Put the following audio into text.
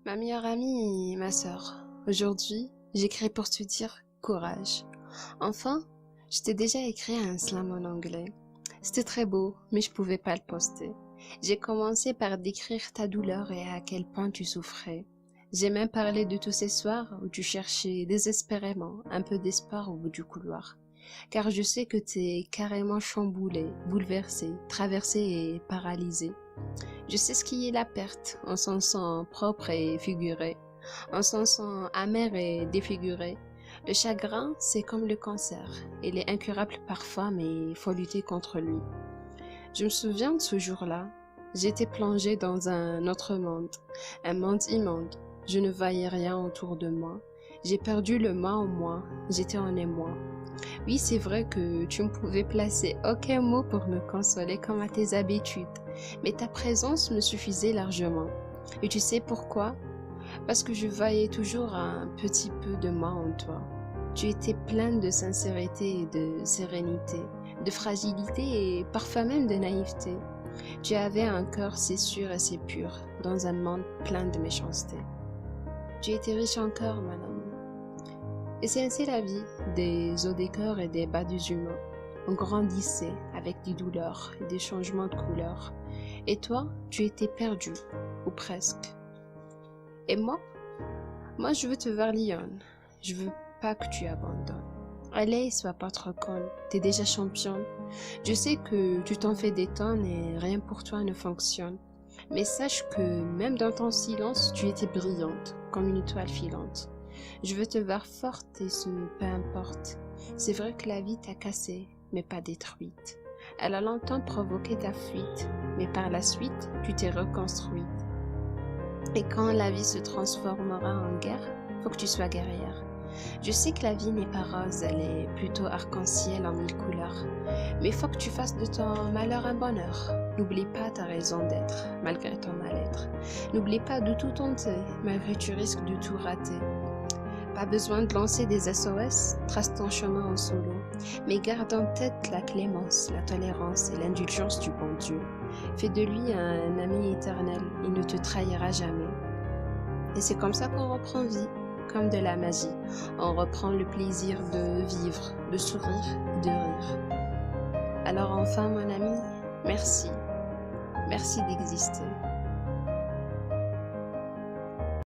Ma meilleure amie et ma sœur. Aujourd'hui, j'écris pour te dire courage. Enfin, je t'ai déjà écrit un slam en anglais. C'était très beau, mais je pouvais pas le poster. J'ai commencé par décrire ta douleur et à quel point tu souffrais. J'ai même parlé de tous ces soirs où tu cherchais désespérément un peu d'espoir au bout du couloir. Car je sais que t'es carrément chamboulé, bouleversé, traversé et paralysé. Je sais ce qui est la perte, en son sens propre et figuré, en son sens amer et défiguré. Le chagrin, c'est comme le cancer. Il est incurable parfois, mais il faut lutter contre lui. Je me souviens de ce jour-là. J'étais plongée dans un autre monde, un monde immonde. Je ne voyais rien autour de moi. J'ai perdu le moi en moi. J'étais en émoi. Oui, c'est vrai que tu ne pouvais placer aucun mot pour me consoler comme à tes habitudes, mais ta présence me suffisait largement. Et tu sais pourquoi? Parce que je voyais toujours un petit peu de moi en toi. Tu étais pleine de sincérité et de sérénité, de fragilité et parfois même de naïveté. Tu avais un cœur si sûr et si pur, dans un monde plein de méchanceté. Tu étais riche en cœur, mon ami. Et c'est ainsi la vie, des hauts des cœurs et des bas des humains. On grandissait avec des douleurs et des changements de couleur. Et toi, tu étais perdu, ou presque. Et moi je veux te voir lionne. Je veux pas que tu abandonnes. Allez, sois pas trop conne, t'es déjà championne. Je sais que tu t'en fais des tonnes et rien pour toi ne fonctionne. Mais sache que même dans ton silence, tu étais brillante, comme une étoile filante. Je veux te voir forte et ce peu importe. C'est vrai que la vie t'a cassée, mais pas détruite. Elle a longtemps provoqué ta fuite, mais par la suite, tu t'es reconstruite. Et quand la vie se transformera en guerre, faut que tu sois guerrière. Je sais que la vie n'est pas rose, elle est plutôt arc-en-ciel en mille couleurs. Mais faut que tu fasses de ton malheur un bonheur. N'oublie pas ta raison d'être, malgré ton mal-être. N'oublie pas de tout tenter, malgré tu risques de tout rater. Pas besoin de lancer des SOS, trace ton chemin en solo. Mais garde en tête la clémence, la tolérance et l'indulgence du bon Dieu. Fais de lui un ami éternel, il ne te trahira jamais. Et c'est comme ça qu'on reprend vie, comme de la magie. On reprend le plaisir de vivre, de sourire et de rire. Alors enfin mon ami, merci. Merci d'exister.